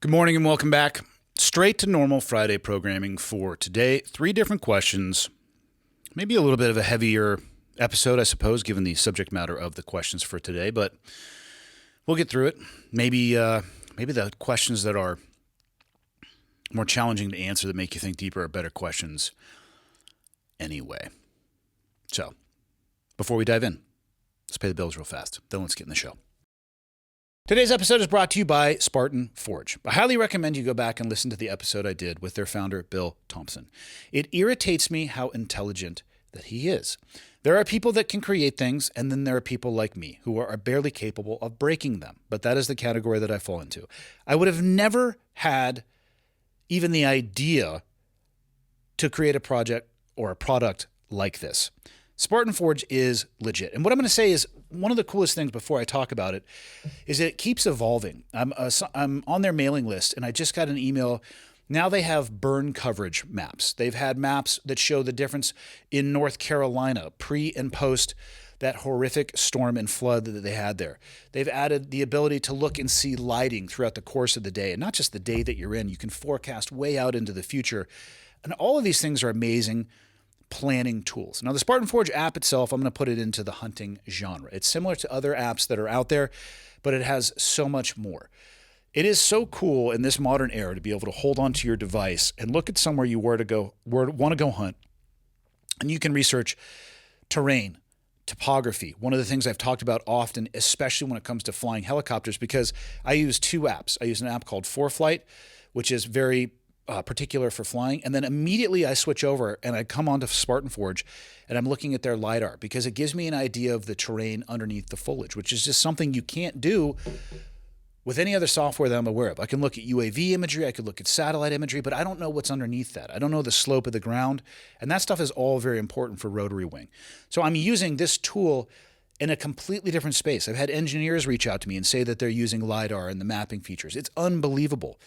Good morning and welcome back. Straight to normal Friday programming for today. 3 different questions. Maybe a little bit of a heavier episode, I suppose, given the subject matter of the questions for today, but we'll get through it. Maybe the questions that are more challenging to answer that make you think deeper are better questions anyway. So, before we dive in, let's pay the bills real fast. Then let's get in the show. Today's episode is brought to you by Spartan Forge. I highly recommend you go back and listen to the episode I did with their founder, Bill Thompson. It irritates me how intelligent that he is. There are people that can create things, and then there are people like me who are barely capable of breaking them. But that is the category that I fall into. I would have never had even the idea to create a project or a product like this. Spartan Forge is legit. And what I'm going to say is one of the coolest things before I talk about it is that it keeps evolving. I'm on their mailing list, and I just got an email. Now they have burn coverage maps. They've had maps that show the difference in North Carolina, pre and post that horrific storm and flood that they had there. They've added the ability to look and see lighting throughout the course of the day, and not just the day that you're in. You can forecast way out into the future. And all of these things are amazing planning tools. Now, the Spartan Forge app itself, I'm going to put it into the hunting genre. It's similar to other apps that are out there, but it has so much more. It is so cool in this modern era to be able to hold onto your device and look at somewhere you want to go hunt, and you can research terrain, topography. One of the things I've talked about often, especially when it comes to flying helicopters, because I use 2 apps. I use an app called ForeFlight, which is very particular for flying. And then immediately I switch over and I come onto Spartan Forge and I'm looking at their LiDAR because it gives me an idea of the terrain underneath the foliage, which is just something you can't do with any other software that I'm aware of. I can look at UAV imagery, I could look at satellite imagery, but I don't know what's underneath that. I don't know the slope of the ground. And that stuff is all very important for rotary wing. So I'm using this tool in a completely different space. I've had engineers reach out to me and say that they're using LiDAR and the mapping features. It's unbelievable.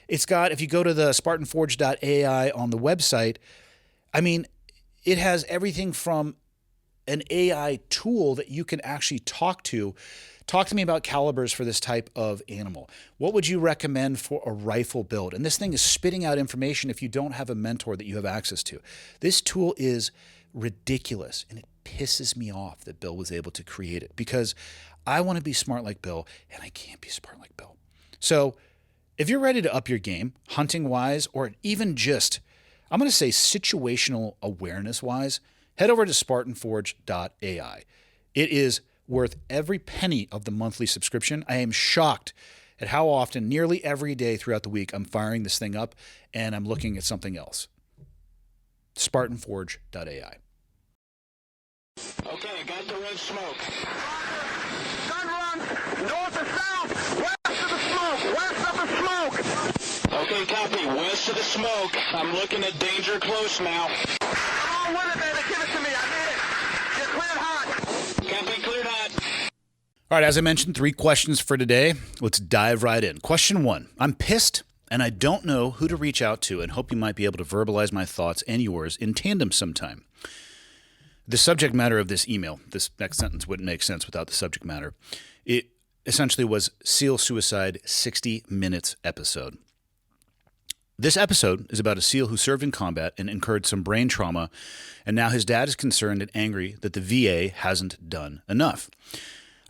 It's got, if you go to the spartanforge.ai on the website, I mean, it has everything from an AI tool that you can actually talk to. Talk to me about calibers for this type of animal. What would you recommend for a rifle build? And this thing is spitting out information if you don't have a mentor that you have access to. This tool is ridiculous, and it pisses me off that Bill was able to create it because I want to be smart like Bill, and I can't be smart like Bill. So if you're ready to up your game, hunting-wise, or even just, I'm going to say situational awareness-wise, head over to spartanforge.ai. It is worth every penny of the monthly subscription. I am shocked at how often, nearly every day throughout the week, I'm firing this thing up and I'm looking at something else. spartanforge.ai. Okay, I got the red smoke. Gun run, north and south, west of the smoke, west of the smoke. Okay, copy, west of the smoke. I'm looking at danger close now. Come on with it, baby, give it to me, I need it. You're cleared hot. Copy, cleared hot. All right, as I mentioned, 3 questions for today. Let's dive right in. Question 1. I'm pissed and I don't know who to reach out to and hope you might be able to verbalize my thoughts and yours in tandem sometime. The subject matter of this email, this next sentence wouldn't make sense without the subject matter. It essentially was SEAL Suicide 60 Minutes episode. This episode is about a SEAL who served in combat and incurred some brain trauma, and now his dad is concerned and angry that the VA hasn't done enough.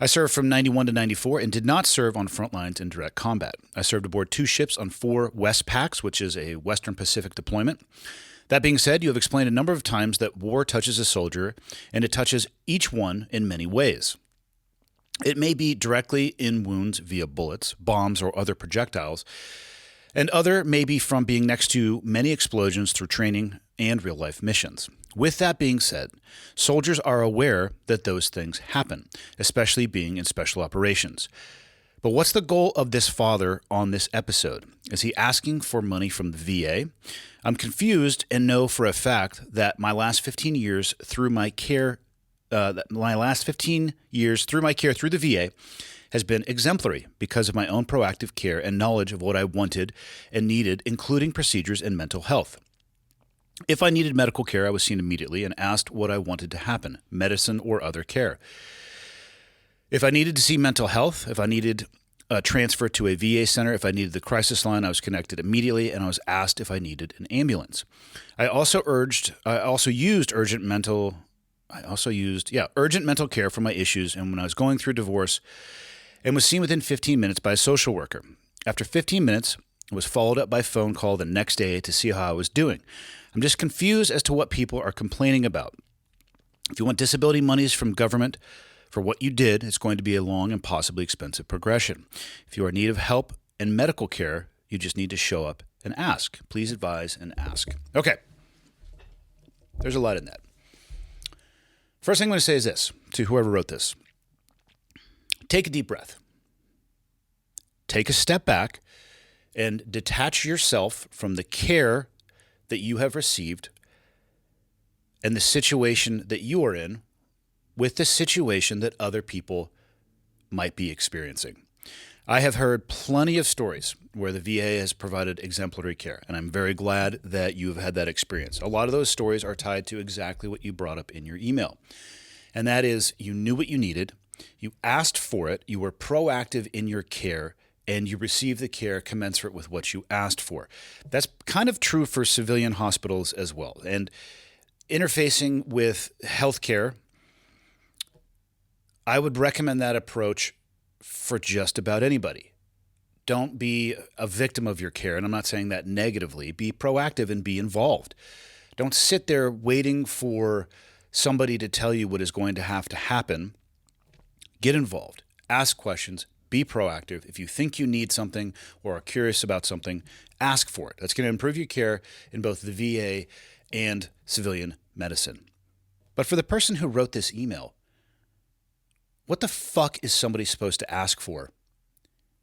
I served from 91 to 94 and did not serve on front lines in direct combat. I served aboard 2 ships on 4 Westpacs, which is a Western Pacific deployment. That being said, you have explained a number of times that war touches a soldier, and it touches each one in many ways. It may be directly in wounds via bullets, bombs, or other projectiles, and other may be from being next to many explosions through training and real-life missions. With that being said, soldiers are aware that those things happen, especially being in special operations. But what's the goal of this father on this episode? Is he asking for money from the VA? I'm confused and know for a fact that my last 15 years through my care through the VA has been exemplary because of my own proactive care and knowledge of what I wanted and needed, including procedures and mental health. If I needed medical care, I was seen immediately and asked what I wanted to happen, medicine or other care. If I needed to see mental health, if I needed transferred to a VA center if I needed the crisis line. I was connected immediately, and I was asked if I needed an ambulance. I also used urgent mental care for my issues, and when I was going through divorce, and was seen within 15 minutes by a social worker. After 15 minutes, I was followed up by phone call the next day to see how I was doing. I'm just confused as to what people are complaining about. If you want disability monies from government for what you did, it's going to be a long and possibly expensive progression. If you are in need of help and medical care, you just need to show up and ask. Please advise and ask. Okay. There's a lot in that. First thing I'm going to say is this to whoever wrote this. Take a deep breath. Take a step back and detach yourself from the care that you have received and the situation that you are in with the situation that other people might be experiencing. I have heard plenty of stories where the VA has provided exemplary care, and I'm very glad that you've had that experience. A lot of those stories are tied to exactly what you brought up in your email, and that is you knew what you needed, you asked for it, you were proactive in your care, and you received the care commensurate with what you asked for. That's kind of true for civilian hospitals as well. And interfacing with healthcare, I would recommend that approach for just about anybody. Don't be a victim of your care, and I'm not saying that negatively. Be proactive and be involved. Don't sit there waiting for somebody to tell you what is going to happen. Get involved. Ask questions. Be proactive. If you think you need something or are curious about something, ask for it. That's going to improve your care in both the VA and civilian medicine. But for the person who wrote this email, what the fuck is somebody supposed to ask for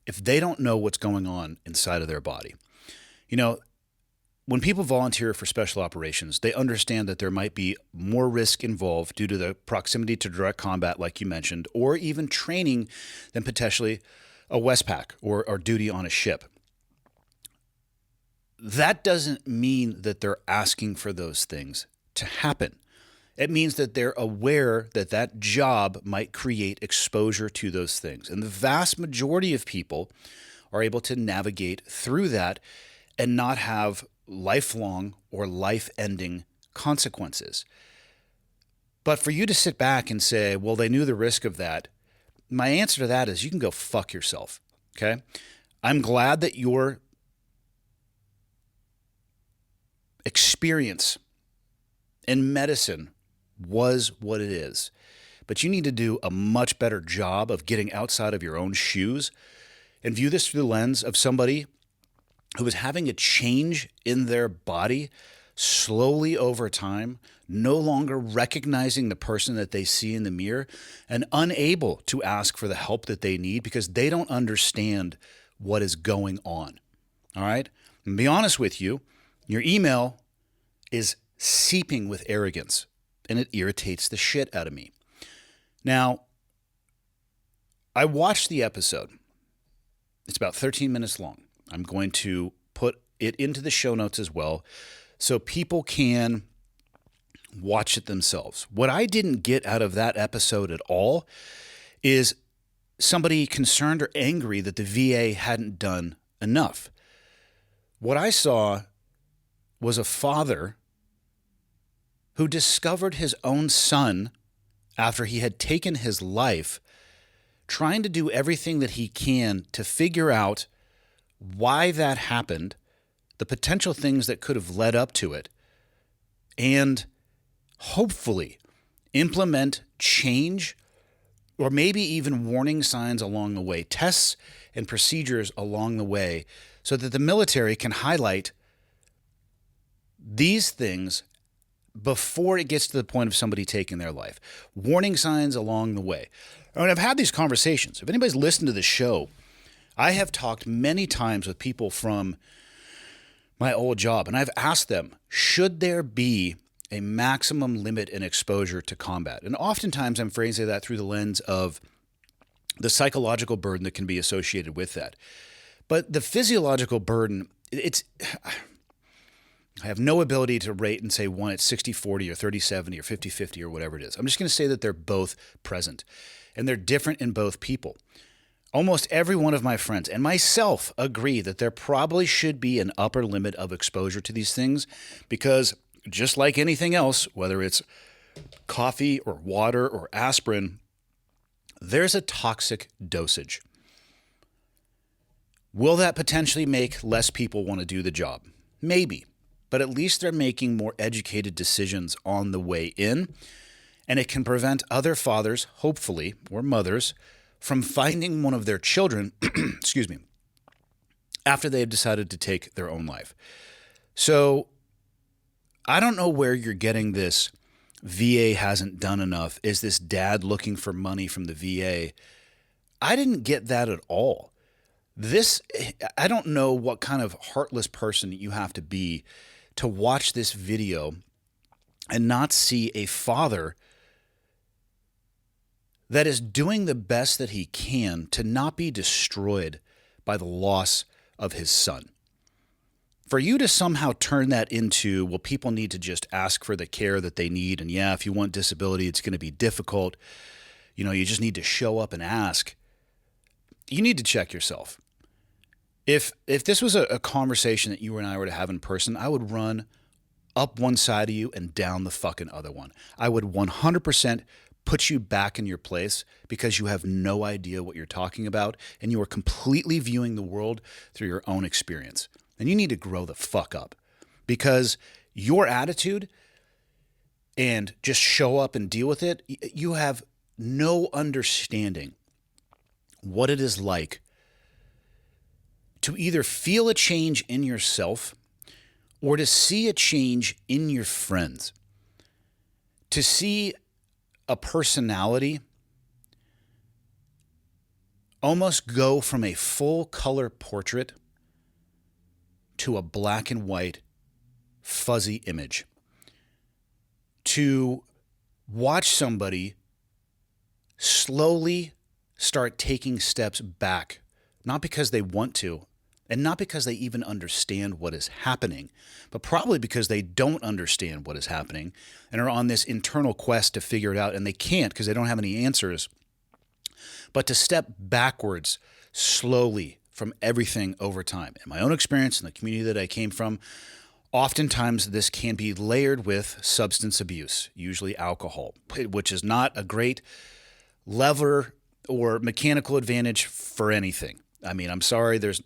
if they don't know what's going on inside of their body? You know, when people volunteer for special operations, they understand that there might be more risk involved due to the proximity to direct combat, like you mentioned, or even training than potentially a Westpac or duty on a ship. That doesn't mean that they're asking for those things to happen. It means that they're aware that that job might create exposure to those things. And the vast majority of people are able to navigate through that and not have lifelong or life-ending consequences. But for you to sit back and say, well, they knew the risk of that, my answer to that is you can go fuck yourself, okay? I'm glad that your experience in medicine was what it is. But you need to do a much better job of getting outside of your own shoes and view this through the lens of somebody who is having a change in their body slowly over time, no longer recognizing the person that they see in the mirror and unable to ask for the help that they need because they don't understand what is going on. All right? And be honest with you, your email is seeping with arrogance, and it irritates the shit out of me. Now, I watched the episode. It's about 13 minutes long. I'm going to put it into the show notes as well so people can watch it themselves. What I didn't get out of that episode at all is somebody concerned or angry that the VA hadn't done enough. What I saw was a father who discovered his own son after he had taken his life, trying to do everything that he can to figure out why that happened, the potential things that could have led up to it, and hopefully implement change or maybe even warning signs along the way, tests and procedures along the way, so that the military can highlight these things before it gets to the point of somebody taking their life. Warning signs along the way. And I've had these conversations. If anybody's listened to this show, I have talked many times with people from my old job, and I've asked them, should there be a maximum limit in exposure to combat? And oftentimes I'm phrasing that through the lens of the psychological burden that can be associated with that. But the physiological burden, I have no ability to rate and say one it's 60-40 or 30-70 or 50-50 or whatever it is. I'm just going to say that they're both present, and they're different in both people. Almost every one of my friends and myself agree that there probably should be an upper limit of exposure to these things because just like anything else, whether it's coffee or water or aspirin, there's a toxic dosage. Will that potentially make less people want to do the job? Maybe, but at least they're making more educated decisions on the way in, and it can prevent other fathers, hopefully, or mothers, from finding one of their children, excuse me, after they have decided to take their own life. So I don't know where you're getting this VA hasn't done enough. Is this dad looking for money from the VA? I didn't get that at all. I don't know what kind of heartless person you have to be to watch this video and not see a father that is doing the best that he can to not be destroyed by the loss of his son. For you to somehow turn that into, well, people need to just ask for the care that they need. And yeah, if you want disability, it's going to be difficult. You just need to show up and ask. You need to check yourself. If this was a conversation that you and I were to have in person, I would run up one side of you and down the fucking other one. I would 100% put you back in your place because you have no idea what you're talking about and you are completely viewing the world through your own experience. And you need to grow the fuck up because your attitude and just show up and deal with it, you have no understanding what it is like to either feel a change in yourself or to see a change in your friends, to see a personality almost go from a full color portrait to a black and white fuzzy image, to watch somebody slowly start taking steps back, not because they want to, and not because they even understand what is happening, but probably because they don't understand what is happening and are on this internal quest to figure it out, and they can't because they don't have any answers. But to step backwards slowly from everything over time. In my own experience in the community that I came from, oftentimes this can be layered with substance abuse, usually alcohol, which is not a great lever or mechanical advantage for anything. I mean, I'm sorry, there's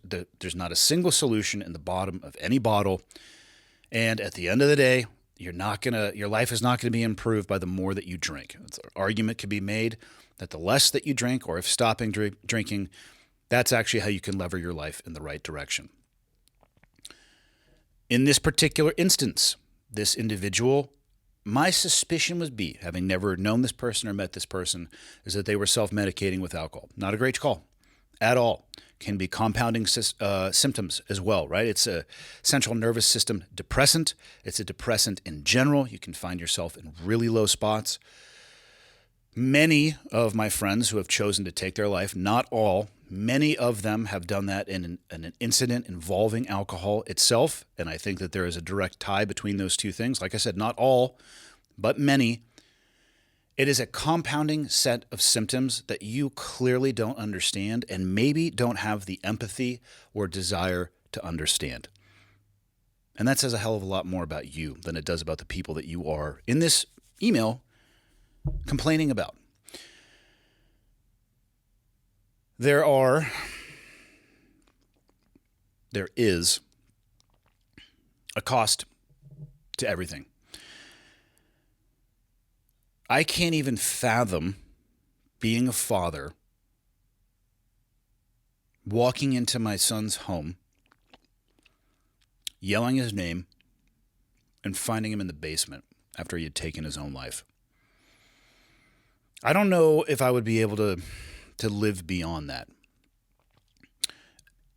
not a single solution in the bottom of any bottle. And at the end of the day, your life is not going to be improved by the more that you drink. An argument could be made that the less that you drink, or if stopping drinking, that's actually how you can lever your life in the right direction. In this particular instance, this individual, my suspicion would be, having never known this person or met this person, is that they were self-medicating with alcohol. Not a great call at all. Can be compounding symptoms as well, right? It's a central nervous system depressant. It's a depressant in general. You can find yourself in really low spots. Many of my friends who have chosen to take their life, not all, many of them have done that in an incident involving alcohol itself, and I think that there is a direct tie between those two things. Like I said, not all, but many. It is a compounding set of symptoms that you clearly don't understand and maybe don't have the empathy or desire to understand. And that says a hell of a lot more about you than it does about the people that you are in this email complaining about. There is a cost to everything. I can't even fathom being a father, walking into my son's home, yelling his name, and finding him in the basement after he had taken his own life. I don't know if I would be able to live beyond that.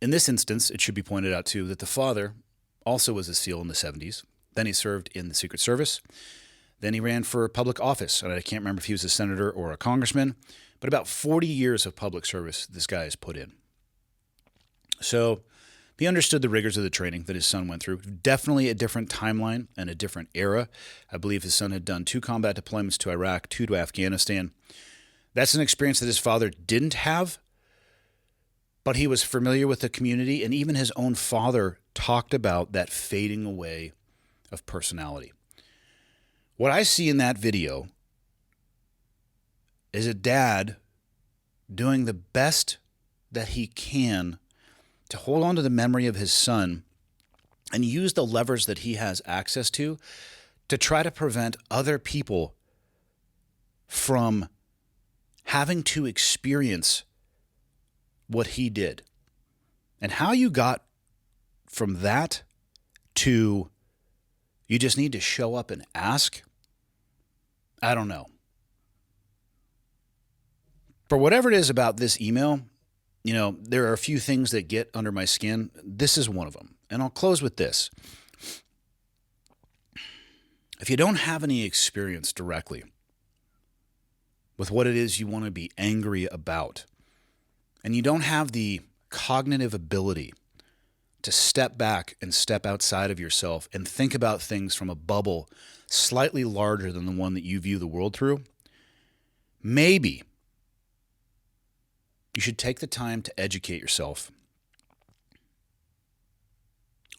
In this instance, it should be pointed out, too, that the father also was a SEAL in the 70s. Then he served in the Secret Service. Then he ran for public office. And I can't remember if he was a senator or a congressman, but about 40 years of public service this guy has put in. So he understood the rigors of the training that his son went through. Definitely a different timeline and a different era. I believe his son had done 2 combat deployments to Iraq, 2 to Afghanistan. That's an experience that his father didn't have. but he was familiar with the community, and even his own father talked about that fading away of personality. What I see in that video is a dad doing the best that he can to hold on to the memory of his son and use the levers that he has access to try to prevent other people from having to experience what he did. And how you got from that to you just need to show up and ask, I don't know. For whatever it is about this email, there are a few things that get under my skin. This is one of them. And I'll close with this. If you don't have any experience directly with what it is you want to be angry about, and you don't have the cognitive ability to step back and step outside of yourself and think about things from a bubble slightly larger than the one that you view the world through, maybe you should take the time to educate yourself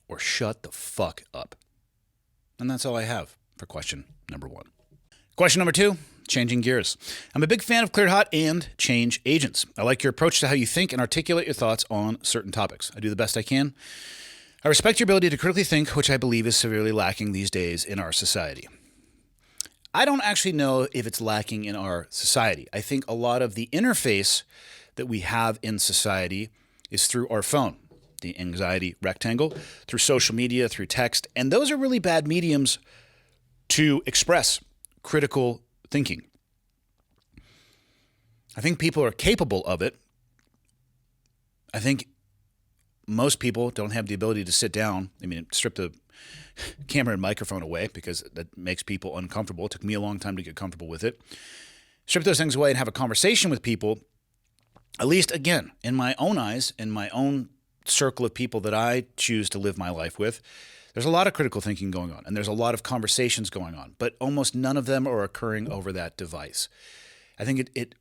or shut the fuck up. And that's all I have for question number 1. Question number 2, changing gears. I'm a big fan of Cleared Hot and change agents. I like your approach to how you think and articulate your thoughts on certain topics. I do the best I can. I respect your ability to critically think, which I believe is severely lacking these days in our society. I don't actually know if it's lacking in our society. I think a lot of the interface that we have in society is through our phone, the anxiety rectangle, through social media, through text, and those are really bad mediums to express critical thinking. I think people are capable of it. I think most people don't have the ability to sit down. Strip the camera and microphone away because that makes people uncomfortable. It took me a long time to get comfortable with it. Strip those things away and have a conversation with people, at least, again, in my own eyes, in my own circle of people that I choose to live my life with. There's a lot of critical thinking going on, and there's a lot of conversations going on, but almost none of them are occurring over that device. I think it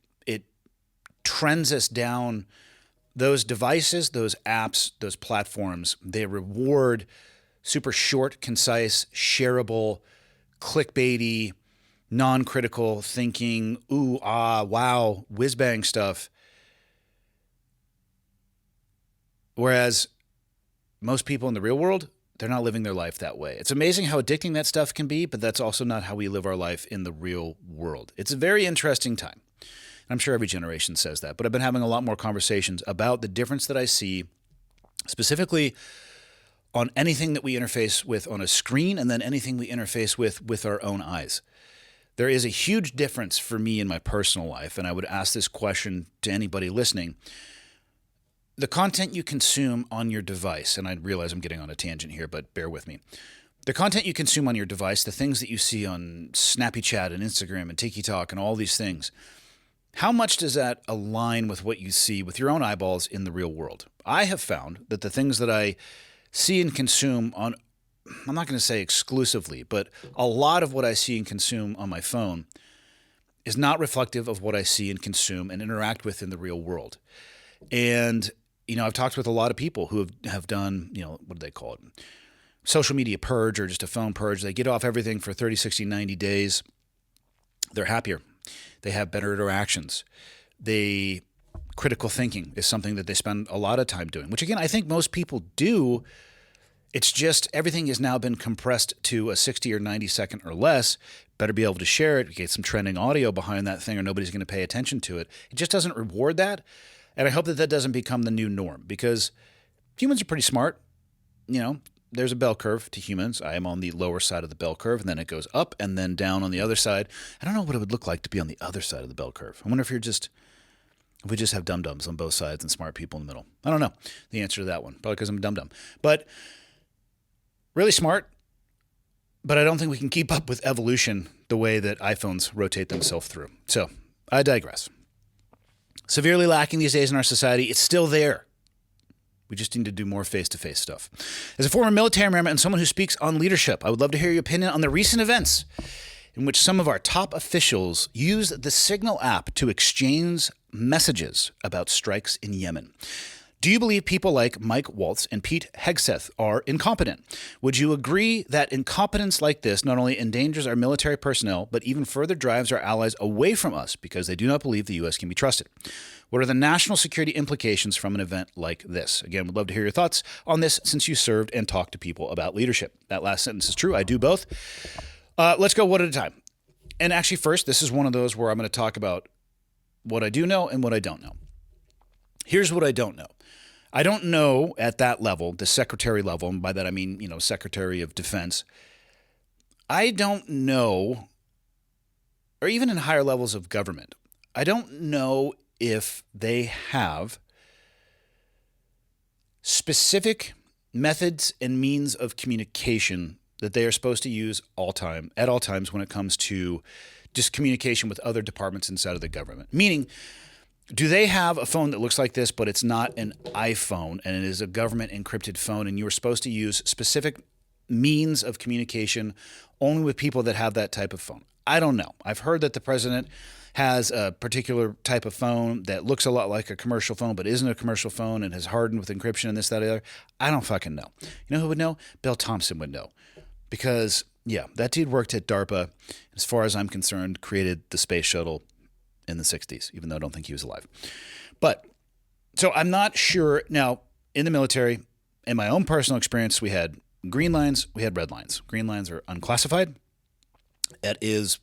trends us down those devices, those apps, those platforms. They reward super short, concise, shareable, clickbaity, non-critical thinking, ooh, ah, wow, whiz-bang stuff. Whereas most people in the real world, they're not living their life that way. It's amazing how addicting that stuff can be, but that's also not how we live our life in the real world. It's a very interesting time. I'm sure every generation says that, but I've been having a lot more conversations about the difference that I see specifically on anything that we interface with on a screen and then anything we interface with our own eyes. There is a huge difference for me in my personal life, and I would ask this question to anybody listening. The content you consume on your device, and I realize I'm getting on a tangent here, but bear with me. The content you consume on your device, the things that you see on Snappy Chat and Instagram and TikTok and all these things, how much does that align with what you see with your own eyeballs in the real world? I have found that the things that I see and consume on, I'm not going to say exclusively, but a lot of what I see and consume on my phone is not reflective of what I see and consume and interact with in the real world. And I've talked with a lot of people who have done, what do they call it? Social media purge or just a phone purge. They get off everything for 30, 60, 90 days. They're happier. They have better interactions. Critical thinking is something that they spend a lot of time doing, which again, I think most people do. It's just everything has now been compressed to a 60 or 90 second or less. Better be able to share it, get some trending audio behind that thing or nobody's going to pay attention to it. It just doesn't reward that. And I hope that doesn't become the new norm because humans are pretty smart. There's a bell curve to humans. I am on the lower side of the bell curve, and then it goes up and then down on the other side. I don't know what it would look like to be on the other side of the bell curve. I wonder if we just have dum-dums on both sides and smart people in the middle. I don't know the answer to that one, probably because I'm a dum-dum. But really smart, but I don't think we can keep up with evolution the way that iPhones rotate themselves through. So I digress. Severely lacking these days in our society. It's still there. We just need to do more face-to-face stuff. As a former military member and someone who speaks on leadership, I would love to hear your opinion on the recent events in which some of our top officials used the Signal app to exchange messages about strikes in Yemen. Do you believe people like Mike Waltz and Pete Hegseth are incompetent? Would you agree that incompetence like this not only endangers our military personnel, but even further drives our allies away from us because they do not believe the U.S. can be trusted? What are the national security implications from an event like this? Again, would love to hear your thoughts on this since you served and talked to people about leadership. That last sentence is true. I do both. Let's go one at a time. And actually, first, this is one of those where I'm going to talk about what I do know and what I don't know. Here's what I don't know. I don't know at that level, the secretary level, and by that I mean, Secretary of Defense. I don't know, or even in higher levels of government, I don't know if they have specific methods and means of communication that they are supposed to use at all times when it comes to just communication with other departments inside of the government. Meaning, do they have a phone that looks like this, but it's not an iPhone and it is a government encrypted phone and you are supposed to use specific means of communication only with people that have that type of phone? I don't know. I've heard that the president has a particular type of phone that looks a lot like a commercial phone, but isn't a commercial phone and has hardened with encryption and this, that, or the other. I don't fucking know. You know who would know? Bill Thompson would know. Because, that dude worked at DARPA. As far as I'm concerned, created the space shuttle in the 60s, even though I don't think he was alive. But, so I'm not sure. Now, in the military, in my own personal experience, we had green lines, we had red lines. Green lines are unclassified. That is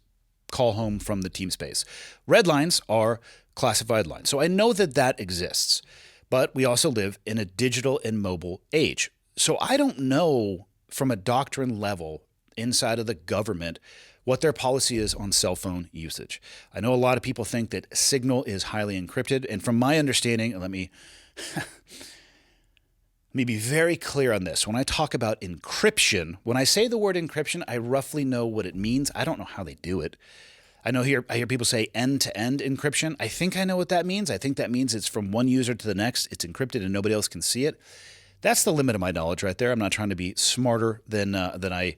call home from the team space. Red lines are classified lines. So I know that exists, but we also live in a digital and mobile age. So I don't know from a doctrine level inside of the government what their policy is on cell phone usage. I know a lot of people think that Signal is highly encrypted. And from my understanding, let me be very clear on this. When I talk about encryption, when I say the word encryption, I roughly know what it means. I don't know how they do it. I hear people say end-to-end encryption. I think I know what that means. I think that means it's from one user to the next. It's encrypted and nobody else can see it. That's the limit of my knowledge right there. I'm not trying to be smarter than I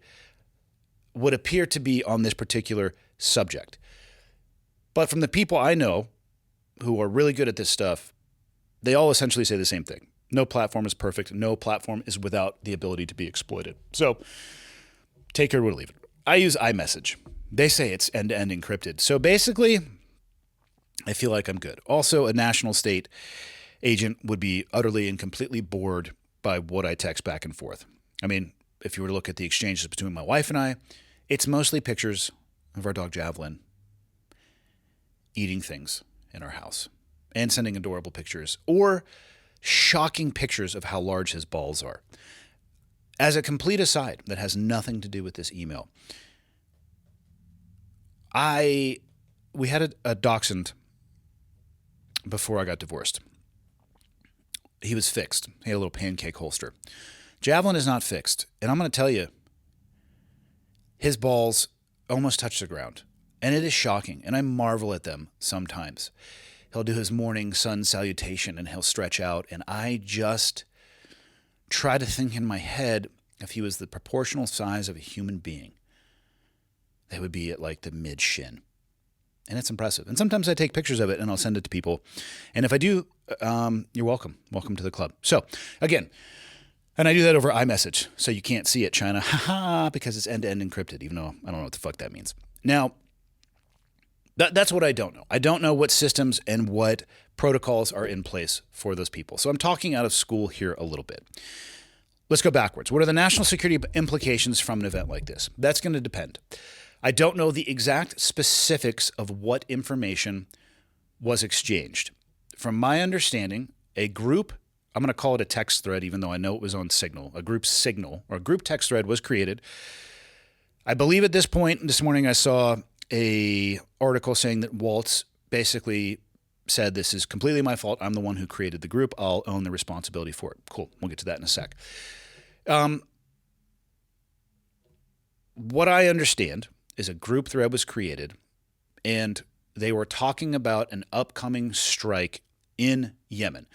would appear to be on this particular subject. But from the people I know who are really good at this stuff, they all essentially say the same thing. No platform is perfect. No platform is without the ability to be exploited. So take it or leave it. I use iMessage. They say it's end-to-end encrypted. So basically, I feel like I'm good. Also, a national state agent would be utterly and completely bored by what I text back and forth. I mean, if you were to look at the exchanges between my wife and I, it's mostly pictures of our dog Javelin eating things in our house and sending adorable pictures or shocking pictures of how large his balls are. As a complete aside that has nothing to do with this email, we had a dachshund before I got divorced. He was fixed. He had a little pancake holster. Javelin is not fixed. And I'm going to tell you, his balls almost touch the ground. And it is shocking. And I marvel at them sometimes. He'll do his morning sun salutation and he'll stretch out. And I just try to think in my head, if he was the proportional size of a human being, they would be at like the mid-shin. And it's impressive. And sometimes I take pictures of it and I'll send it to people. And if I do, you're welcome. Welcome to the club. So again, and I do that over iMessage. So you can't see it, China. Because it's end-to-end encrypted, even though I don't know what the fuck that means. Now, that's what I don't know. I don't know what systems and what protocols are in place for those people. So I'm talking out of school here a little bit. Let's go backwards. What are the national security implications from an event like this? That's going to depend. I don't know the exact specifics of what information was exchanged. From my understanding, a group, I'm going to call it a text thread, even though I know it was on Signal, a group Signal, or a group text thread was created. I believe at this point, this morning I saw a article saying that Waltz basically said, this is completely my fault. I'm the one who created the group. I'll own the responsibility for it. Cool. We'll get to that in a sec. What I understand is a group thread was created and they were talking about an upcoming strike in Yemen.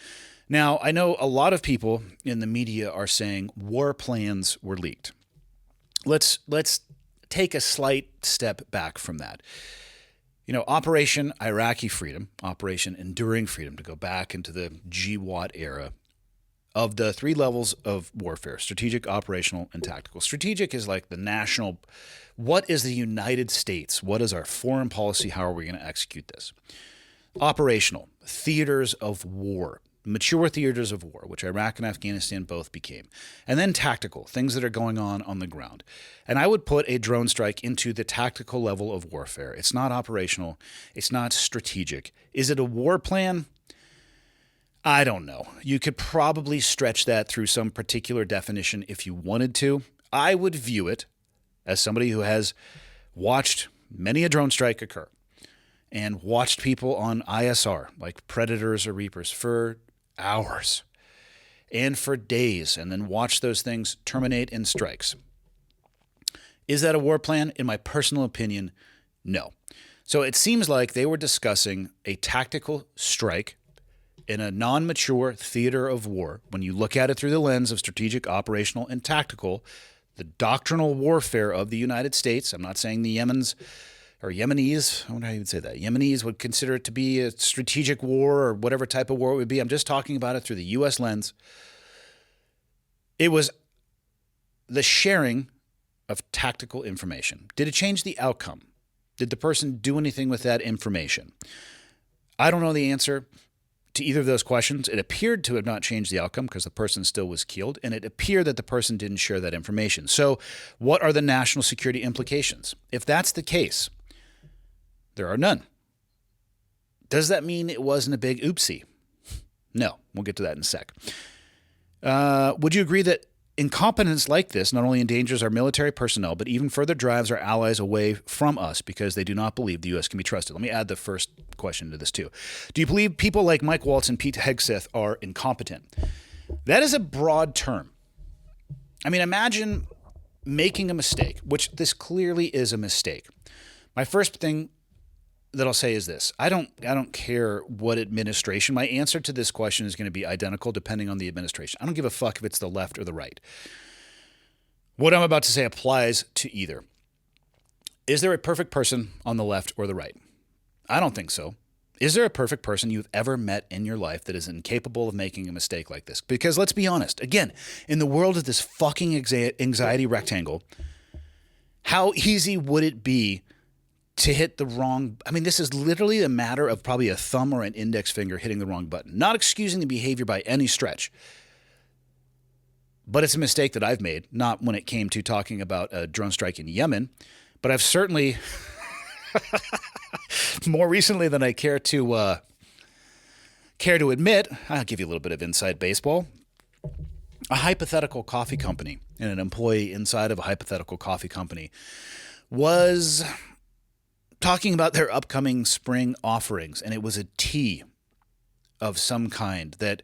Now, I know a lot of people in the media are saying war plans were leaked. Let's take a slight step back from that. You know, Operation Iraqi Freedom, Operation Enduring Freedom, to go back into the GWAT era, of the 3 levels of warfare: strategic, operational, and tactical. Strategic is like the national, what is the United States? What is our foreign policy? How are we going to execute this? Operational, theaters of war, mature theaters of war, which Iraq and Afghanistan both became. And then tactical, things that are going on the ground. And I would put a drone strike into the tactical level of warfare. It's not operational. It's not strategic. Is it a war plan? I don't know. You could probably stretch that through some particular definition if you wanted to. I would view it as somebody who has watched many a drone strike occur and watched people on ISR, like Predators or Reapers, for hours and for days, and then watched those things terminate in strikes. Is that a war plan? In my personal opinion, no. So it seems like they were discussing a tactical strike in a non-mature theater of war. When you look at it through the lens of strategic, operational, and tactical, the doctrinal warfare of the United States, I'm not saying the Yemenis, I wonder how you would say that. Yemenis would consider it to be a strategic war or whatever type of war it would be. I'm just talking about it through the U.S. lens. It was the sharing of tactical information. Did it change the outcome? Did the person do anything with that information? I don't know the answer to either of those questions. It appeared to have not changed the outcome because the person still was killed, and it appeared that the person didn't share that information. So what are the national security implications? If that's the case, there are none. Does that mean it wasn't a big oopsie? No. We'll get to that in a sec. Would you agree that incompetence like this not only endangers our military personnel, but even further drives our allies away from us because they do not believe the U.S. can be trusted? Let me add the first question to this too. Do you believe people like Mike Waltz and Pete Hegseth are incompetent? That is a broad term. I mean, imagine making a mistake, which this clearly is a mistake. My first thing that I'll say is this. I don't care what administration. My answer to this question is going to be identical depending on the administration. I don't give a fuck if it's the left or the right. What I'm about to say applies to either. Is there a perfect person on the left or the right? I don't think so. Is there a perfect person you've ever met in your life that is incapable of making a mistake like this? Because let's be honest, again, in the world of this fucking anxiety rectangle, how easy would it be to hit the wrong? I mean, this is literally a matter of probably a thumb or an index finger hitting the wrong button. Not excusing the behavior by any stretch, but it's a mistake that I've made, not when it came to talking about a drone strike in Yemen, but I've certainly, more recently than I care to admit, I'll give you a little bit of inside baseball. A hypothetical coffee company and an employee inside of a hypothetical coffee company was talking about their upcoming spring offerings, and it was a tea of some kind that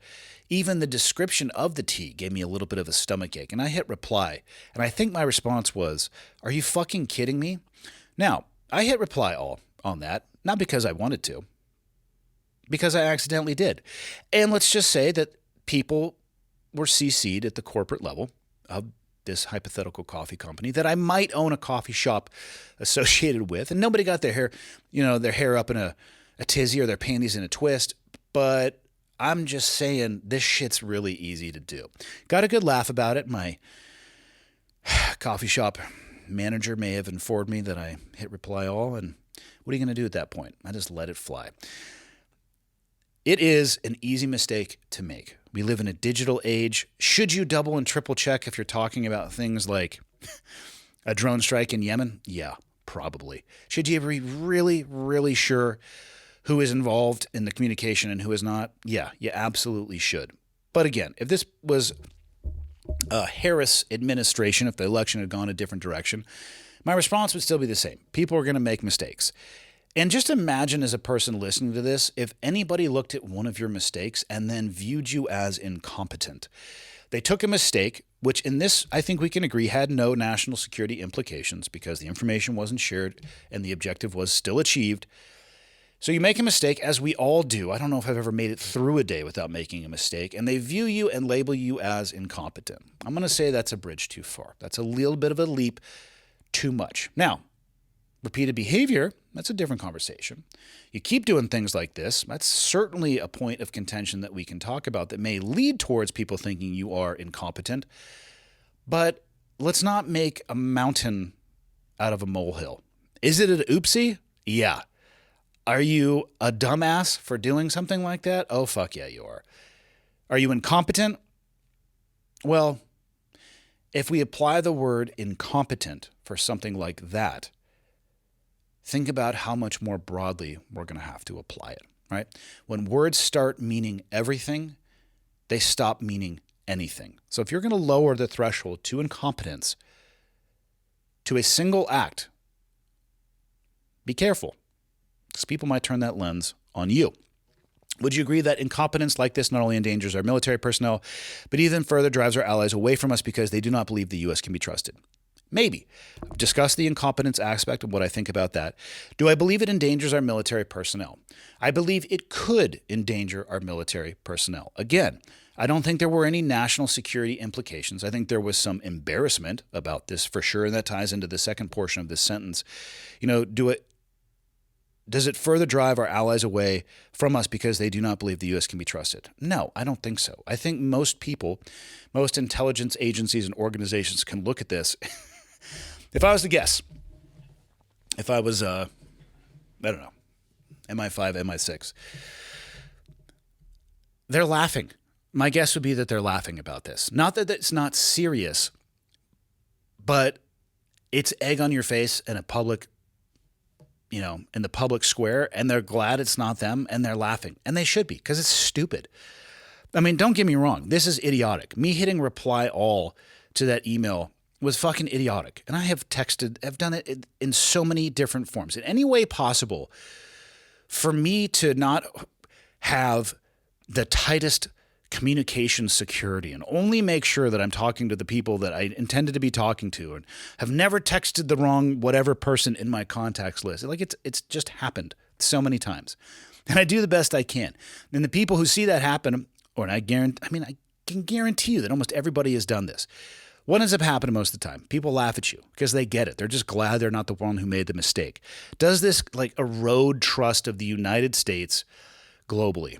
even the description of the tea gave me a little bit of a stomachache. And I hit reply, and I think my response was, "Are you fucking kidding me?" Now, I hit reply all on that, not because I wanted to, because I accidentally did. And let's just say that people were CC'd at the corporate level of this hypothetical coffee company that I might own a coffee shop associated with, and nobody got their hair up in a tizzy or their panties in a twist, but I'm just saying this shit's really easy to do. Got a good laugh about it. My coffee shop manager may have informed me that I hit reply all, and what are you going to do at that point? I just let it fly. It is an easy mistake to make. We live in a digital age. Should you double and triple check if you're talking about things like a drone strike in Yemen? Yeah, probably. Should you be really, really sure who is involved in the communication and who is not? Yeah, you absolutely should. But again, if this was a Harris administration, if the election had gone a different direction, my response would still be the same. People are going to make mistakes. And just imagine, as a person listening to this, if anybody looked at one of your mistakes and then viewed you as incompetent. They took a mistake, which in this, I think we can agree, had no national security implications because the information wasn't shared and the objective was still achieved. So you make a mistake, as we all do. I don't know if I've ever made it through a day without making a mistake, and they view you and label you as incompetent. I'm going to say that's a bridge too far. That's a little bit of a leap too much. Now, repeated behavior, that's a different conversation. You keep doing things like this, that's certainly a point of contention that we can talk about that may lead towards people thinking you are incompetent. But let's not make a mountain out of a molehill. Is it an oopsie? Yeah. Are you a dumbass for doing something like that? Oh, fuck yeah, you are. Are you incompetent? Well, if we apply the word incompetent for something like that, think about how much more broadly we're going to have to apply it, right? When words start meaning everything, they stop meaning anything. So if you're going to lower the threshold to incompetence to a single act, be careful, because people might turn that lens on you. Would you agree that incompetence like this not only endangers our military personnel, but even further drives our allies away from us because they do not believe the U.S. can be trusted? Maybe. I've discussed the incompetence aspect of what I think about that. Do I believe it endangers our military personnel? I believe it could endanger our military personnel. Again, I don't think there were any national security implications. I think there was some embarrassment about this for sure, and that ties into the second portion of this sentence. Does it further drive our allies away from us because they do not believe the U.S. can be trusted? No, I don't think so. I think most people, most intelligence agencies and organizations can look at this. If I was to guess, if I was, I don't know, MI5, MI6, they're laughing. My guess would be that they're laughing about this. Not that it's not serious, but it's egg on your face in a public in the public square, and they're glad it's not them, and they're laughing. And they should be, because it's stupid. I mean, don't get me wrong. This is idiotic. Me hitting reply all to that email was fucking idiotic. And I've done it in so many different forms. In any way possible, for me to not have the tightest communication security and only make sure that I'm talking to the people that I intended to be talking to and have never texted the wrong whatever person in my contacts list. Like it's just happened so many times. And I do the best I can. And the people who see that happen, I can guarantee you that almost everybody has done this. What ends up happening most of the time? People laugh at you because they get it. They're just glad they're not the one who made the mistake. Does this erode trust of the United States globally?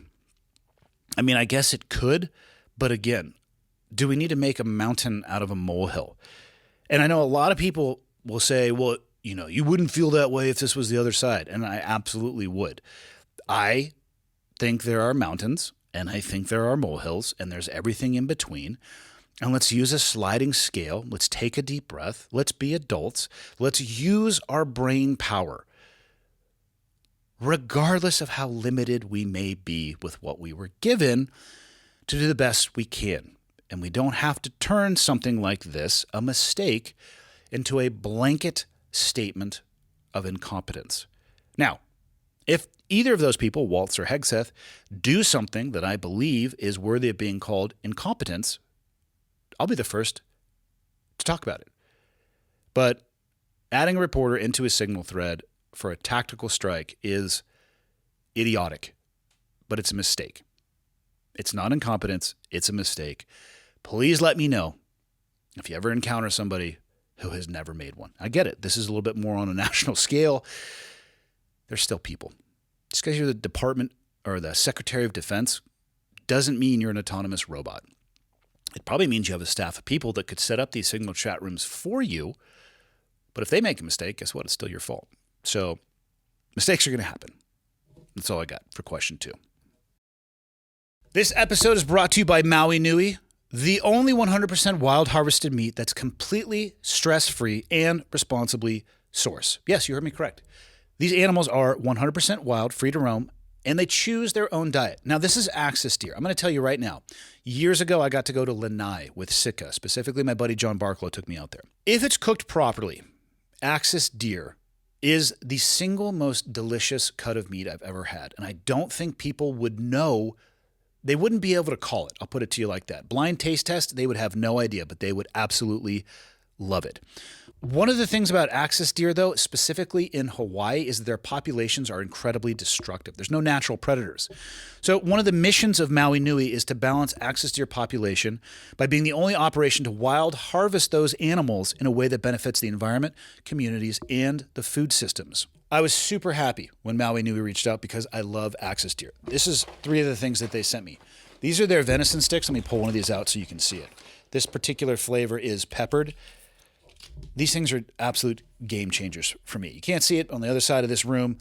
I mean, I guess it could, but again, do we need to make a mountain out of a molehill? And I know a lot of people will say, well, you wouldn't feel that way if this was the other side. And I absolutely would. I think there are mountains, and I think there are molehills, and there's everything in between. And let's use a sliding scale. Let's take a deep breath. Let's be adults. Let's use our brain power, regardless of how limited we may be with what we were given, to do the best we can. And we don't have to turn something like this, a mistake, into a blanket statement of incompetence. Now, if either of those people, Waltz or Hegseth, do something that I believe is worthy of being called incompetence, I'll be the first to talk about it. But adding a reporter into a signal thread for a tactical strike is idiotic, but it's a mistake. It's not incompetence, it's a mistake. Please let me know if you ever encounter somebody who has never made one. I get it. This is a little bit more on a national scale. They're still people. Just because you're the Department or the Secretary of Defense doesn't mean you're an autonomous robot. It probably means you have a staff of people that could set up these signal chat rooms for you. But if they make a mistake, guess what? It's still your fault. So mistakes are going to happen. That's all I got for question 2. This episode is brought to you by Maui Nui, the only 100% wild harvested meat that's completely stress-free and responsibly sourced. Yes, you heard me correct. These animals are 100% wild, free to roam, and they choose their own diet. Now, this is axis deer. I'm going to tell you right now. Years ago, I got to go to Lanai with Sitka. Specifically, my buddy John Barklow took me out there. If it's cooked properly, axis deer is the single most delicious cut of meat I've ever had. And I don't think people would know. They wouldn't be able to call it. I'll put it to you like that. Blind taste test, they would have no idea, but they would absolutely love it. One of the things about axis deer, though, specifically in Hawaii, is that their populations are incredibly destructive. There's no natural predators. So one of the missions of Maui Nui is to balance axis deer population by being the only operation to wild harvest those animals in a way that benefits the environment, communities, and the food systems. I was super happy when Maui Nui reached out because I love axis deer. This is 3 of the things that they sent me. These are their venison sticks. Let me pull one of these out so you can see it. This particular flavor is peppered. These things are absolute game changers for me. You can't see it on the other side of this room.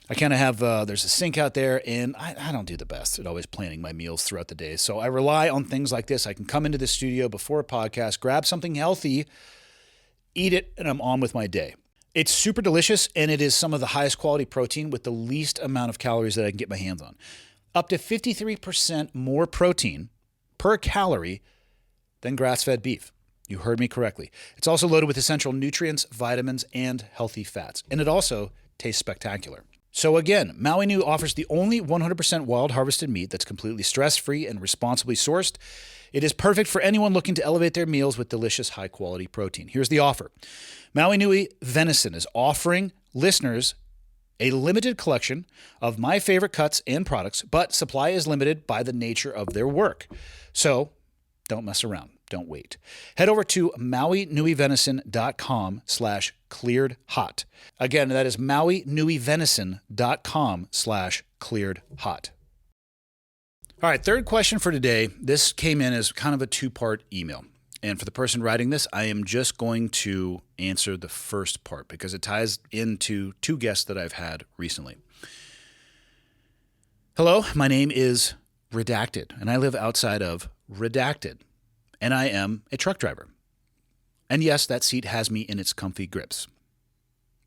I kind of have, there's a sink out there, and I don't do the best at always planning my meals throughout the day. So I rely on things like this. I can come into the studio before a podcast, grab something healthy, eat it, and I'm on with my day. It's super delicious, and it is some of the highest quality protein with the least amount of calories that I can get my hands on. Up to 53% more protein per calorie than grass-fed beef. You heard me correctly. It's also loaded with essential nutrients, vitamins, and healthy fats. And it also tastes spectacular. So again, Maui Nui offers the only 100% wild harvested meat that's completely stress-free and responsibly sourced. It is perfect for anyone looking to elevate their meals with delicious, high-quality protein. Here's the offer. Maui Nui Venison is offering listeners a limited collection of my favorite cuts and products, but supply is limited by the nature of their work. So don't mess around. Don't wait. Head over to MauiNuiVenison.com/clearedhot. Again, that is MauiNuiVenison.com/clearedhot. All right, third question for today. This came in as kind of a 2-part email. And for the person writing this, I am just going to answer the first part because it ties into 2 guests that I've had recently. Hello, my name is Redacted, and I live outside of Redacted. And I am a truck driver. And yes, that seat has me in its comfy grips.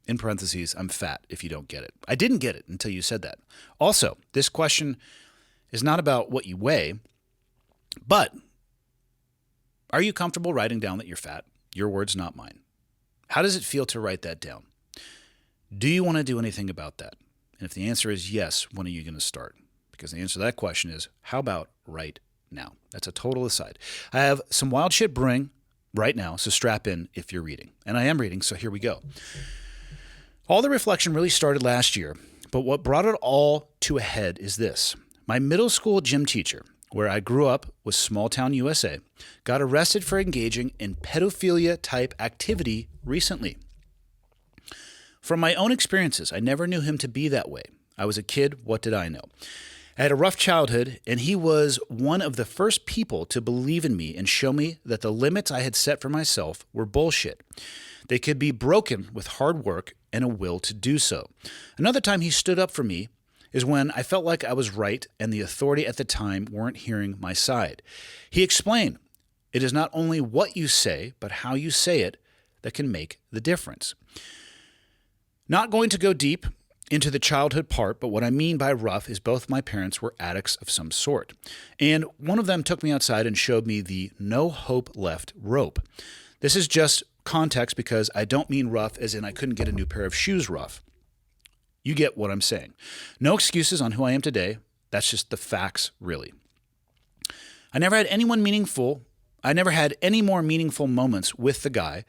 In parentheses, I'm fat if you don't get it. I didn't get it until you said that. Also, this question is not about what you weigh, but are you comfortable writing down that you're fat? Your words, not mine. How does it feel to write that down? Do you want to do anything about that? And if the answer is yes, when are you going to start? Because the answer to that question is, how about right now? That's a total aside. I have some wild shit brewing right now, so strap in if you're reading. And I am reading, so here we go. All the reflection really started last year, but what brought it all to a head is this. My middle school gym teacher, where I grew up, was small town USA, got arrested for engaging in pedophilia-type activity recently. From my own experiences, I never knew him to be that way. I was a kid, what did I know? I had a rough childhood, and he was one of the first people to believe in me and show me that the limits I had set for myself were bullshit. They could be broken with hard work and a will to do so. Another time he stood up for me is when I felt like I was right and the authority at the time weren't hearing my side. He explained, it is not only what you say, but how you say it that can make the difference. Not going to go deep into the childhood part, but what I mean by rough is both my parents were addicts of some sort. And one of them took me outside and showed me the no hope left rope. This is just context because I don't mean rough as in I couldn't get a new pair of shoes rough. You get what I'm saying. No excuses on who I am today. That's just the facts, really. I never had any more meaningful moments with the guy.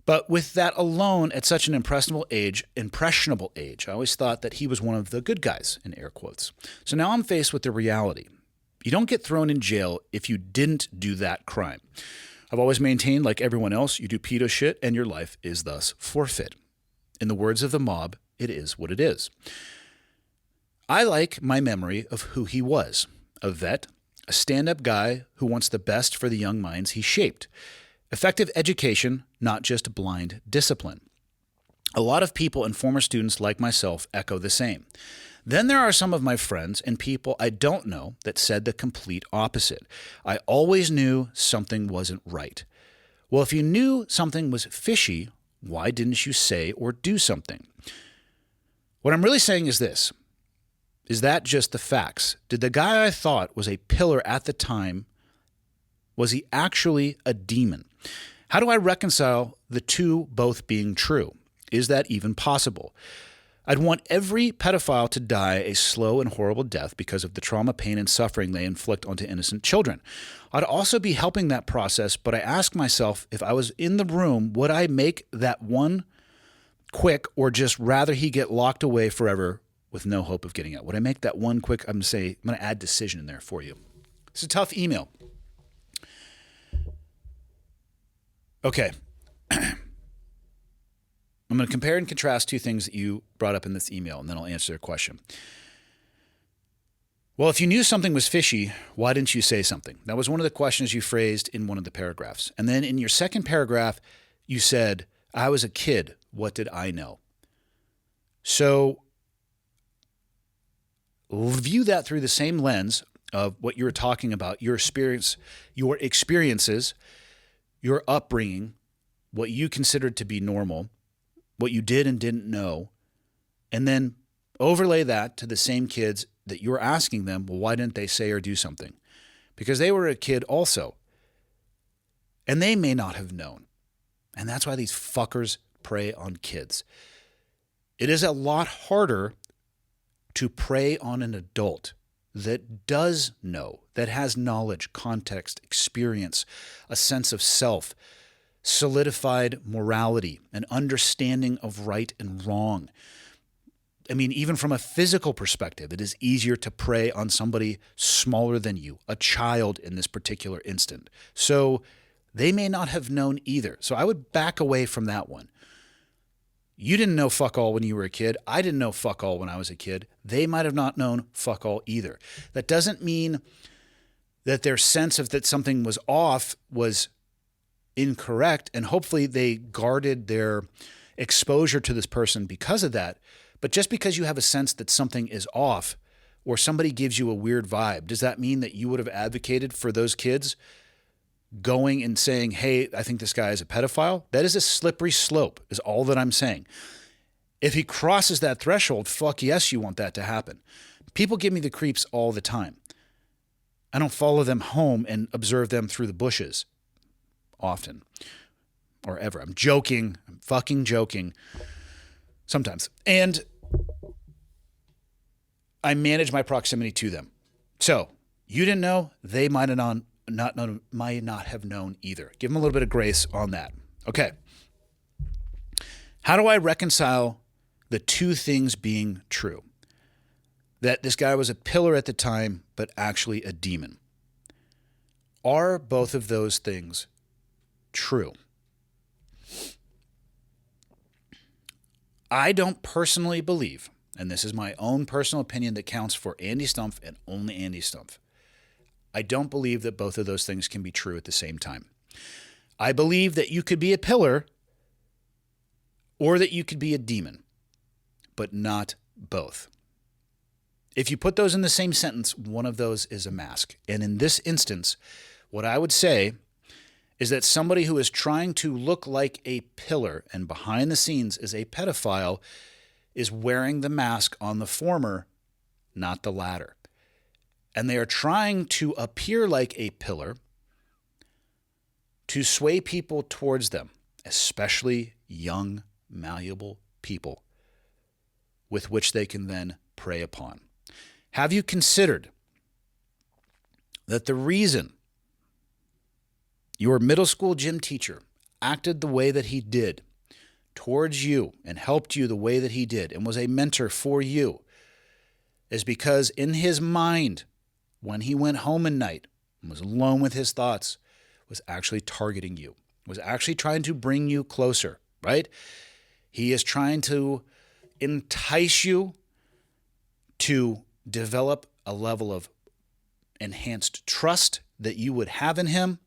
But with that alone, at such an impressionable age, I always thought that he was one of the good guys, in air quotes. So now I'm faced with the reality. You don't get thrown in jail if you didn't do that crime. I've always maintained, like everyone else, you do pedo shit and your life is thus forfeit. In the words of the mob, it is what it is. I like my memory of who he was. A vet, a stand-up guy who wants the best for the young minds he shaped. Effective education, not just blind discipline. A lot of people and former students like myself echo the same. Then there are some of my friends and people I don't know that said the complete opposite. I always knew something wasn't right. Well, if you knew something was fishy, why didn't you say or do something? What I'm really saying is this. Is that just the facts? Did the guy I thought was a pillar at the time, was he actually a demon? How do I reconcile the two both being true? Is that even possible? I'd want every pedophile to die a slow and horrible death because of the trauma, pain, and suffering they inflict onto innocent children. I'd also be helping that process, but I ask myself, if I was in the room, would I make that one quick or just rather he get locked away forever with no hope of getting out? Would I make that one quick, I'm going to add decision in there for you. It's a tough email. Okay. I'm going to compare and contrast two things that you brought up in this email, and then I'll answer your question. Well, if you knew something was fishy, why didn't you say something? That was one of the questions you phrased in one of the paragraphs. And then in your second paragraph, you said, I was a kid. What did I know? So view that through the same lens of what you were talking about, your experiences, your upbringing, what you considered to be normal, what you did and didn't know, and then overlay that to the same kids that you're asking them, well, why didn't they say or do something? Because they were a kid also. And they may not have known. And that's why these fuckers prey on kids. It is a lot harder to prey on an adult that does know, that has knowledge, context, experience, a sense of self, solidified morality, an understanding of right and wrong. I mean, even from a physical perspective, it is easier to prey on somebody smaller than you, a child in this particular instant. So they may not have known either. So I would back away from that one. You didn't know fuck all when you were a kid. I didn't know fuck all when I was a kid. They might have not known fuck all either. That doesn't mean that their sense of that something was off was incorrect, and hopefully they guarded their exposure to this person because of that. But just because you have a sense that something is off or somebody gives you a weird vibe, does that mean that you would have advocated for those kids going and saying, hey, I think this guy is a pedophile? That is a slippery slope, is all that I'm saying. If he crosses that threshold, fuck yes, you want that to happen. People give me the creeps all the time. I don't follow them home and observe them through the bushes often or ever. I'm joking. I'm fucking joking sometimes. And I manage my proximity to them. So you didn't know, they might not have known either. Give them a little bit of grace on that. Okay. How do I reconcile the two things being true? That this guy was a pillar at the time, but actually a demon. Are both of those things true? I don't personally believe, and this is my own personal opinion that counts for Andy Stumpf and only Andy Stumpf, I don't believe that both of those things can be true at the same time. I believe that you could be a pillar or that you could be a demon, but not both. If you put those in the same sentence, one of those is a mask. And in this instance, what I would say is that somebody who is trying to look like a pillar and behind the scenes is a pedophile is wearing the mask on the former, not the latter. And they are trying to appear like a pillar to sway people towards them, especially young, malleable people with which they can then prey upon. Have you considered that the reason your middle school gym teacher acted the way that he did towards you and helped you the way that he did and was a mentor for you is because in his mind, when he went home at night and was alone with his thoughts, was actually targeting you, was actually trying to bring you closer, right? He is trying to entice you to develop a level of enhanced trust that you would have in him.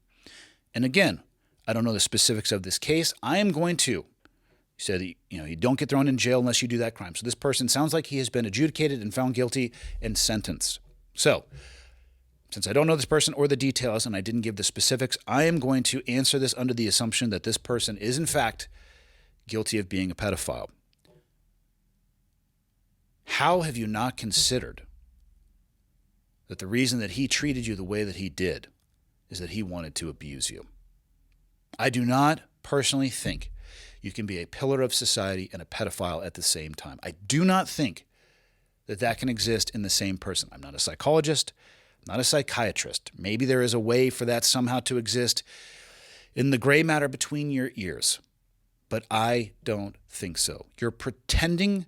And again, I don't know the specifics of this case. I am going to, he said, you don't get thrown in jail unless you do that crime. So this person sounds like he has been adjudicated and found guilty and sentenced. So since I don't know this person or the details and I didn't give the specifics, I am going to answer this under the assumption that this person is in fact guilty of being a pedophile. How have you not considered that the reason that he treated you the way that he did is that he wanted to abuse you? I do not personally think You can be a pillar of society and a pedophile at the same time. I do not think that that can exist in the same person. I'm not a psychologist, I'm not a psychiatrist. Maybe there is a way for that somehow to exist in the gray matter between your ears, but I don't think so. You're pretending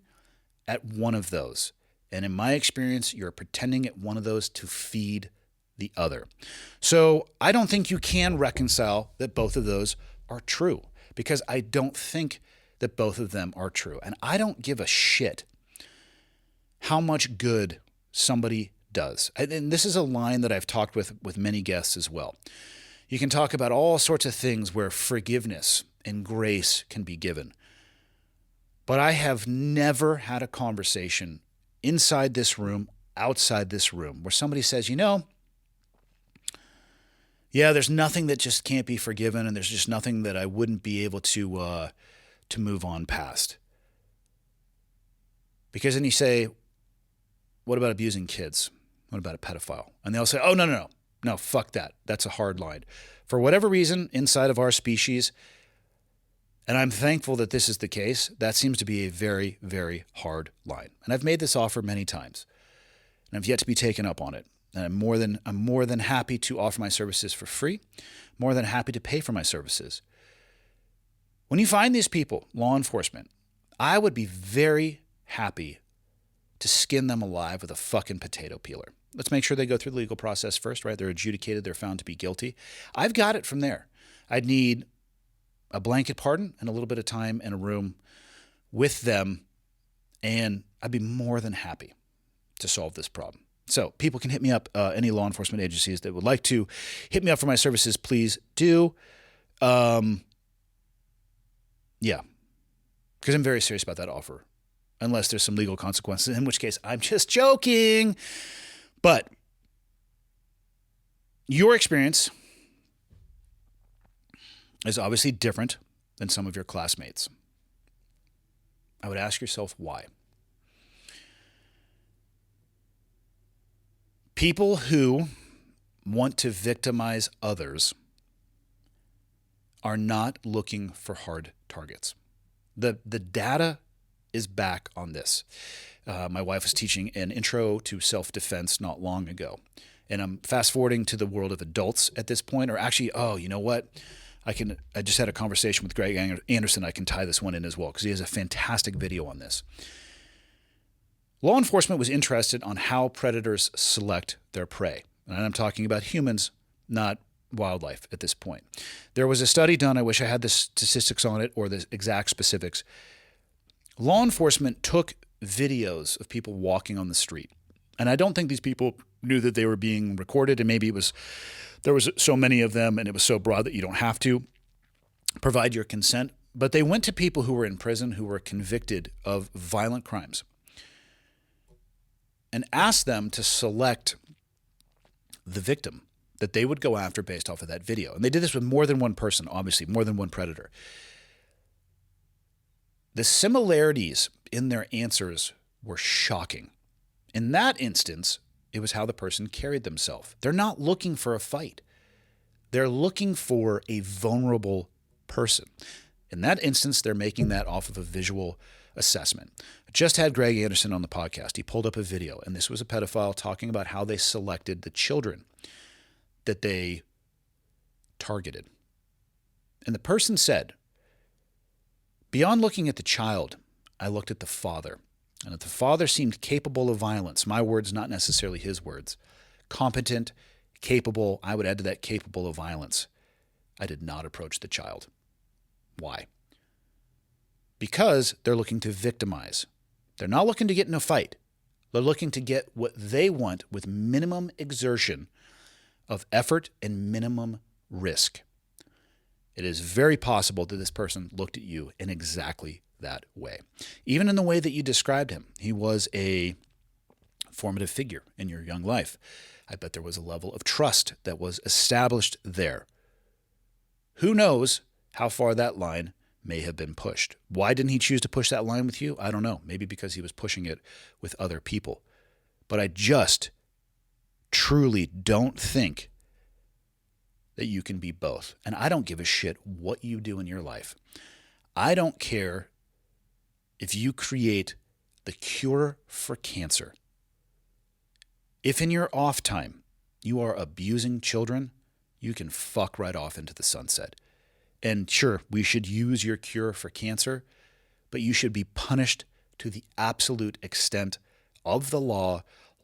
at one of those. And in my experience, you're pretending at one of those to feed the other. So I don't think you can reconcile that both of those are true, because I don't think that both of them are true. And I don't give a shit how much good somebody does. And this is a line that I've talked with many guests as well. You can talk about all sorts of things where forgiveness and grace can be given. But I have never had a conversation inside this room, outside this room, where somebody says, yeah, there's nothing that just can't be forgiven, and there's just nothing that I wouldn't be able to move on past. Because then you say, what about abusing kids? What about a pedophile? And they'll say, oh, no, fuck that. That's a hard line. For whatever reason, inside of our species, and I'm thankful that this is the case, that seems to be a very, very hard line. And I've made this offer many times, and I've yet to be taken up on it. And I'm more than happy to offer my services for free, more than happy to pay for my services. When you find these people, law enforcement, I would be very happy to skin them alive with a fucking potato peeler. Let's make sure they go through the legal process first, right? They're adjudicated, they're found to be guilty. I've got it from there. I'd need a blanket pardon and a little bit of time in a room with them, and I'd be more than happy to solve this problem. So people can hit me up, any law enforcement agencies that would like to hit me up for my services, please do. Yeah, because I'm very serious about that offer, unless there's some legal consequences, in which case I'm just joking. But your experience is obviously different than some of your classmates. I would ask yourself why. People who want to victimize others are not looking for hard targets. The data is back on this. My wife was teaching an intro to self-defense not long ago. And I'm fast forwarding to the world of adults at this point, or actually, you know what? I just had a conversation with Greg Anderson. I can tie this one in as well because he has a fantastic video on this. Law enforcement was interested on how predators select their prey. And I'm talking about humans, not wildlife at this point. There was a study done. I wish I had the statistics on it or the exact specifics. Law enforcement took videos of people walking on the street. And I don't think these people knew that they were being recorded, and maybe there was so many of them and it was so broad that you don't have to provide your consent. But they went to people who were in prison who were convicted of violent crimes and asked them to select the victim that they would go after based off of that video. And they did this with more than one person, obviously, more than one predator. The similarities in their answers were shocking. In that instance, it was how the person carried themselves. They're not looking for a fight. They're looking for a vulnerable person. In that instance, they're making that off of a visual assessment. I just had Greg Anderson on the podcast. He pulled up a video, and this was a pedophile talking about how they selected the children that they targeted. And the person said, beyond looking at the child, I looked at the father. And if the father seemed capable of violence, my words, not necessarily his words, competent, capable, I would add to that capable of violence, I did not approach the child. Why? Because they're looking to victimize. They're not looking to get in a fight. They're looking to get what they want with minimum exertion of effort and minimum risk. It is very possible that this person looked at you in exactly that way. Even in the way that you described him, he was a formative figure in your young life. I bet there was a level of trust that was established there. Who knows how far that line may have been pushed? Why didn't he choose to push that line with you? I don't know. Maybe because he was pushing it with other people. But I just truly don't think that you can be both. And I don't give a shit what you do in your life. I don't care if you create the cure for cancer. If in your off time you are abusing children, you can fuck right off into the sunset. And sure, we should use your cure for cancer, but you should be punished to the absolute extent of the law,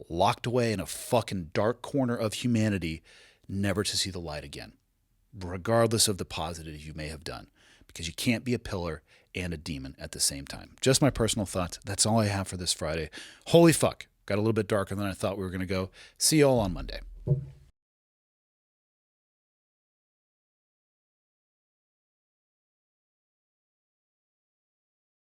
locked away in a fucking dark corner of humanity, never to see the light again, regardless of the positives you may have done, because you can't be a pillar and a demon at the same time. Just my personal thoughts. That's all I have for this Friday. Holy fuck. Got a little bit darker than I thought we were going to go. See you all on Monday.